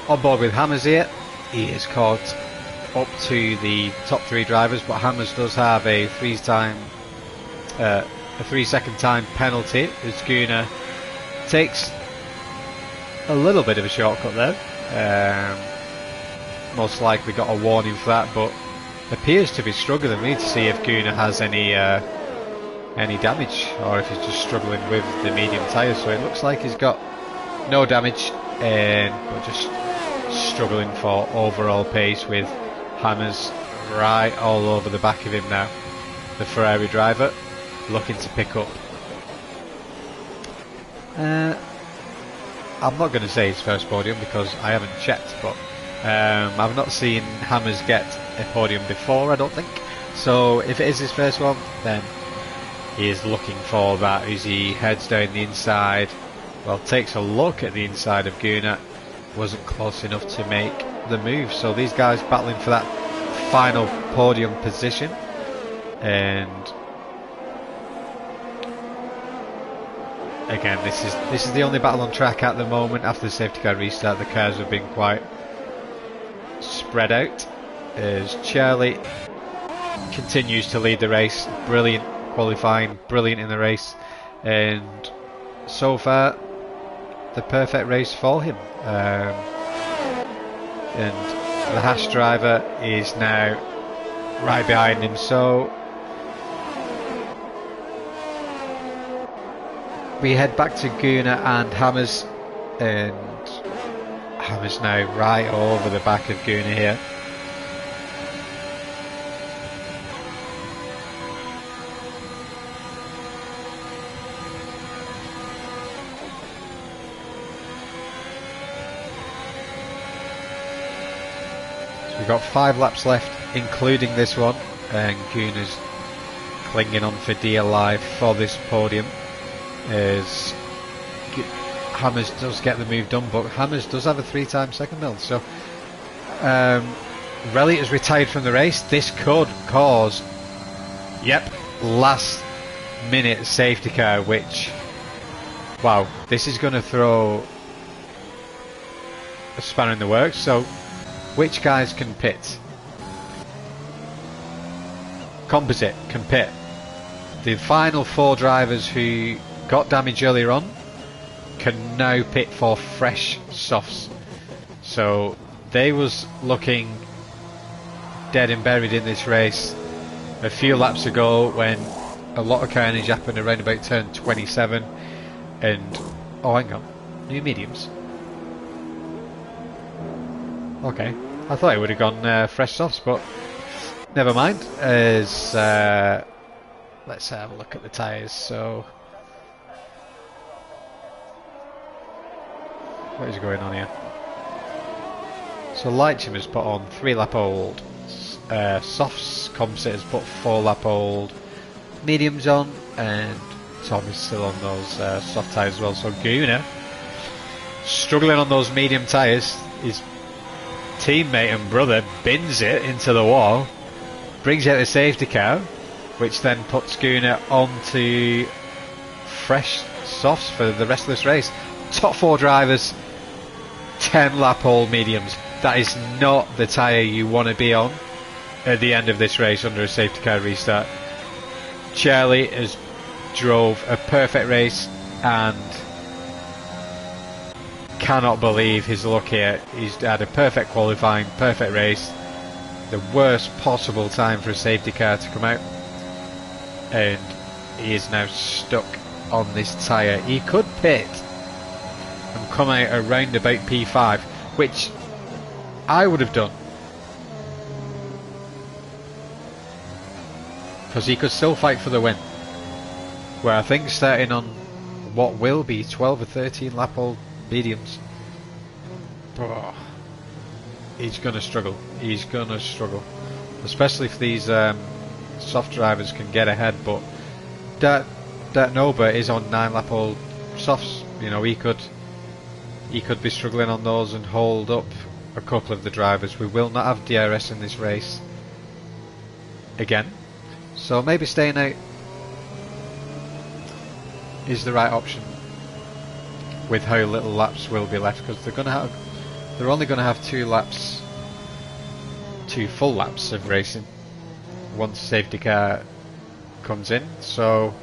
On board with Hammers here, he is caught up to the top 3 drivers, but Hammers does have a 3-second time penalty as Gunnar takes a little bit of a shortcut there. Most likely got a warning for that, but appears to be struggling. We need to see if Gunnar has any damage, or if he's just struggling with the medium tyres. So it looks like he's got no damage, but just struggling for overall pace, with Hammers right all over the back of him now. The Ferrari driver looking to pick up. I'm not going to say his first podium because I haven't checked, but I've not seen Hammers get a podium before, I don't think. So if it is his first one, then he is looking for that as he heads down the inside. Well, takes a look at the inside of Gunnar. Wasn't close enough to make the move. So these guys battling for that final podium position, and again, this is the only battle on track at the moment. After the safety car restart, the cars have been quite spread out as Charlie continues to lead the race. Brilliant qualifying, brilliant in the race, and so far the perfect race for him. And the Haas driver is now right behind him, so we head back to Gunnar and Hammers, and Hammers now right over the back of Gunnar here. We've got 5 laps left, including this one, and Gunnar's clinging on for dear life for this podium, as Hammers does get the move done, but Hammers does have a 3-time second build. So Relly has retired from the race. This could cause, last minute safety car, which, wow, this is going to throw a spanner in the works. So which guys can pit? Composite can pit. The final 4 drivers who got damage earlier on can now pit for fresh softs. So they was looking dead and buried in this race a few laps ago, when a lot of carnage happened around about turn 27, and oh, hang on, new mediums. Okay, I thought it would have gone fresh softs, but never mind. As let's have a look at the tyres. So what is going on here? So Lightshim has put on 3-lap-old softs, Composite has put 4-lap-old mediums on, and Tom is still on those soft tyres as well. So Gunnar struggling on those medium tyres. His teammate and brother bins it into the wall, brings out the safety car, which then puts Gunnar onto fresh softs for the rest of this race. Top 4 drivers, 10-lap-old mediums. That is not the tyre you want to be on at the end of this race under a safety car restart. Charlie has drove a perfect race and cannot believe his luck here. He's had a perfect qualifying, perfect race, the worst possible time for a safety car to come out, and he is now stuck on this tyre. He could pit and come out around about P5, which I would have done, because he could still fight for the win, where I think starting on what will be 12 or 13 lap old mediums, oh, he's going to struggle. He's going to struggle, especially if these soft drivers can get ahead. But Dirk Nober is on 9 lap old softs. You know, he could be struggling on those and hold up a couple of the drivers. We will not have DRS in this race again, so maybe staying out is the right option with how little laps will be left, because they're only going to have 2 full laps of racing once safety car comes in. So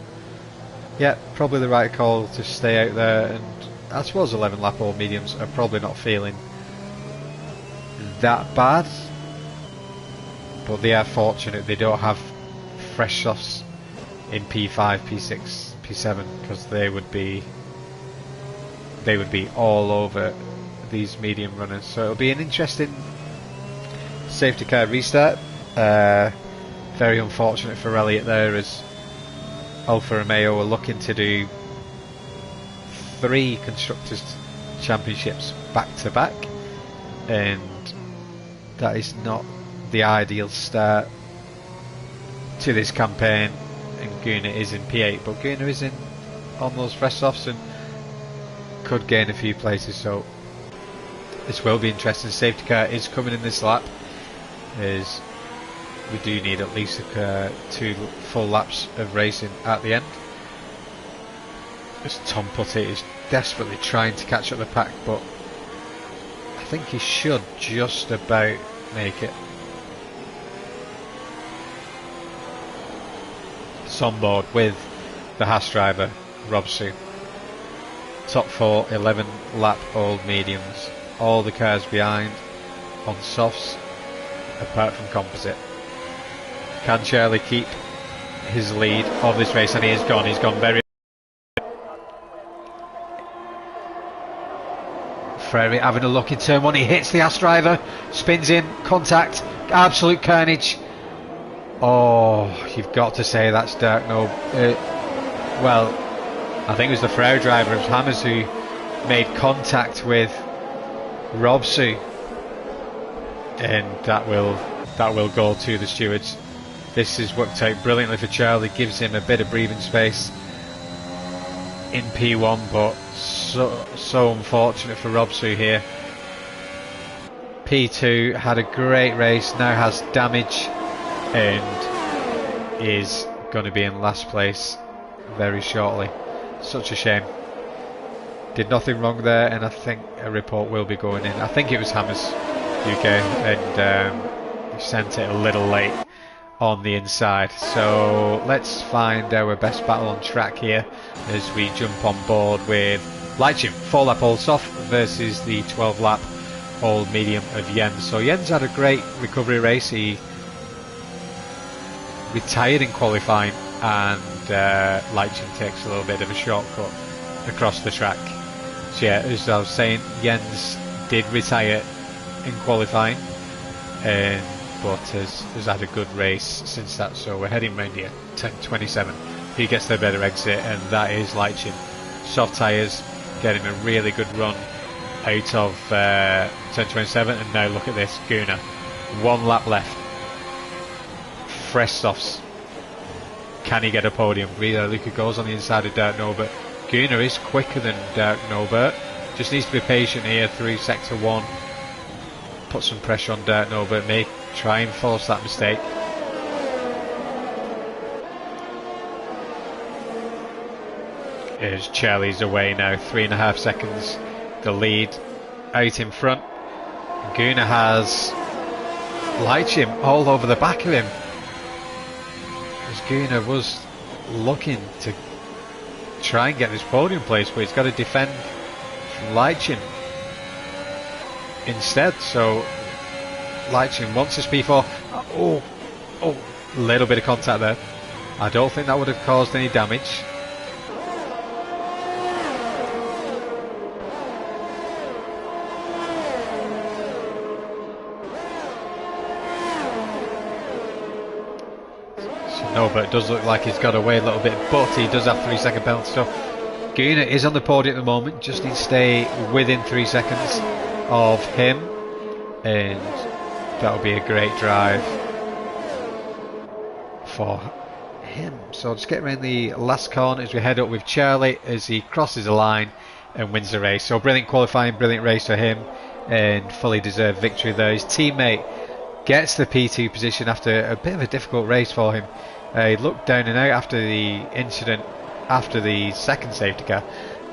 yeah, probably the right call to stay out there, and I suppose 11 lap old mediums are probably not feeling that bad, but they are fortunate they don't have fresh softs in P5, P6, P7, because they would be all over these medium runners. So it'll be an interesting safety car restart. Very unfortunate for Elliott there, as Alfa Romeo are looking to do 3 Constructors' Championships back to back, and that is not the ideal start to this campaign. And Gunnar is in P8, but Gunnar is in on those fresh softs and could gain a few places, so this will be interesting. Safety car is coming in this lap, as we do need at least 2 full laps of racing at the end. As Tom put it, is desperately trying to catch up the pack, but I think he should just about make it. It's on board with the Haas driver, Rob Su. Top 4 11 lap old mediums. All the cars behind on softs, apart from composite. Can Charlie keep his lead of this race? And he is gone. He's gone very. Frary having a look in turn 1. He hits the Haas driver, spins in, contact, absolute carnage. Oh, you've got to say that's Dirk Nober. Well, I think it was the Ferrari driver of Hammers who made contact with Robsu, and that will go to the stewards. This has worked out brilliantly for Charlie, gives him a bit of breathing space in P1, but so unfortunate for Robsu here. P2 had a great race, now has damage and is going to be in last place very shortly. Such a shame. Did nothing wrong there, and I think a report will be going in. I think it was Hammers UK, and sent it a little late on the inside. So let's find our best battle on track here as we jump on board with Leitchim, 4 lap old soft versus the 12 lap old medium of Jens. So Jens had a great recovery race. He retired in qualifying, and Leitchim takes a little bit of a shortcut across the track. So yeah, as I was saying, Jens did retire in qualifying, but has had a good race since that. So we're heading round here, 10:27. He gets the better exit, and that is Leitchim. Soft tyres, getting a really good run out of 10:27, and now look at this, Gunnar. 1 lap left. Fresh softs. Can he get a podium? Rita Luca goes on the inside of Dirk Nober. Gunnar is quicker than Dirk Nober. Just needs to be patient here through sector 1. Put some pressure on Dirk Nober. May try and force that mistake. Here's Charlie's away now. 3.5 seconds. The lead out in front. Gunnar has Leitchim all over the back of him. Gunnar was looking to try and get this podium place, but he's got to defend Leitchin instead. So Leitchin wants his P4. Oh, a little bit of contact there. I don't think that would have caused any damage. No, but it does look like he's got away a little bit, but he does have 3 second penalty. So Gunnar is on the podium at the moment, just needs to stay within 3 seconds of him, and that'll be a great drive for him. So just get around the last corner as we head up with Charlie as he crosses the line and wins the race. So brilliant qualifying, brilliant race for him, and fully deserved victory there. His teammate gets the P2 position after a bit of a difficult race for him. He looked down and out after the incident, after the second safety car,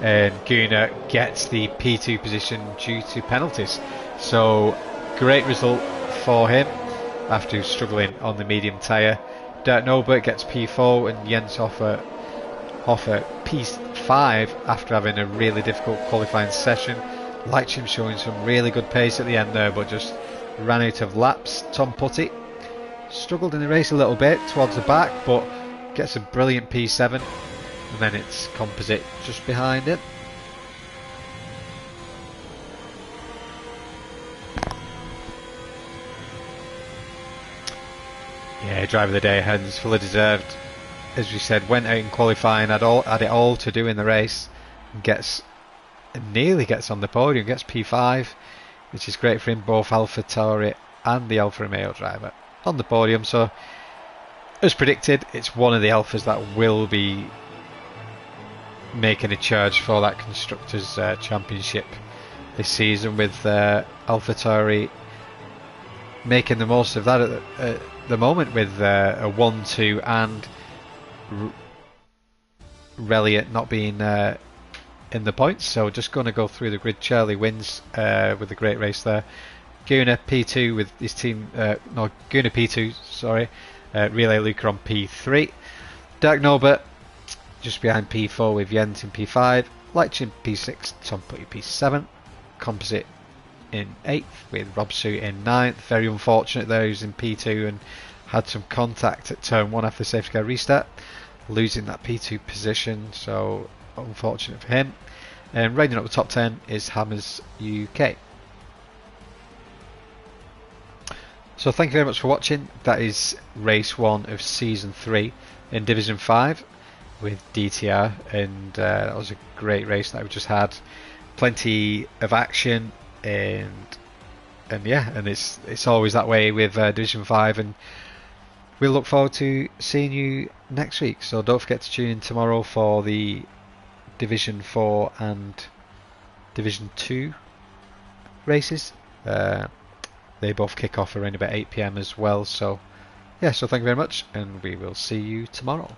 and Gunnar gets the P2 position due to penalties. So great result for him after struggling on the medium tyre. Dirk Norbert gets P4 and Jens Hoffer P5 after having a really difficult qualifying session. Leitchin showing some really good pace at the end there, but just ran out of laps. Tom Putty struggled in the race a little bit towards the back, but gets a brilliant P7, and then it's Composite just behind it. Yeah, driver of the day, Hens, fully deserved. As we said, went out in qualifying, had it all to do in the race, and nearly gets on the podium, gets P5, which is great for him. Both AlphaTauri and the Alfa Romeo driver on the podium. So as predicted, it's one of the Alphas that will be making a charge for that Constructors' Championship this season, with AlphaTauri making the most of that at the moment with a 1-2 and Reliant not being in the points. So just going to go through the grid. Charlie wins with a great race there. Gunnar P2 with his team, Gunnar P2, sorry. Relay Luca on P3. Dirk Norbert just behind P4 with Jens in P5. Leitchin P6, Tom Putty P7. Composite in 8th with Rob Suit in 9th. Very unfortunate there, he was in P2 and had some contact at turn 1 after the safety car restart, losing that P2 position, so unfortunate for him. And rounding up the top 10 is Hammers UK. So thank you very much for watching. That is race 1 of season 3 in Division 5 with DTR, and that was a great race that we just had. Plenty of action, and yeah, and it's always that way with Division 5, and we'll look forward to seeing you next week. So don't forget to tune in tomorrow for the Division 4 and Division 2 races. They both kick off around about 8 PM as well. So yeah, so thank you very much, and we will see you tomorrow.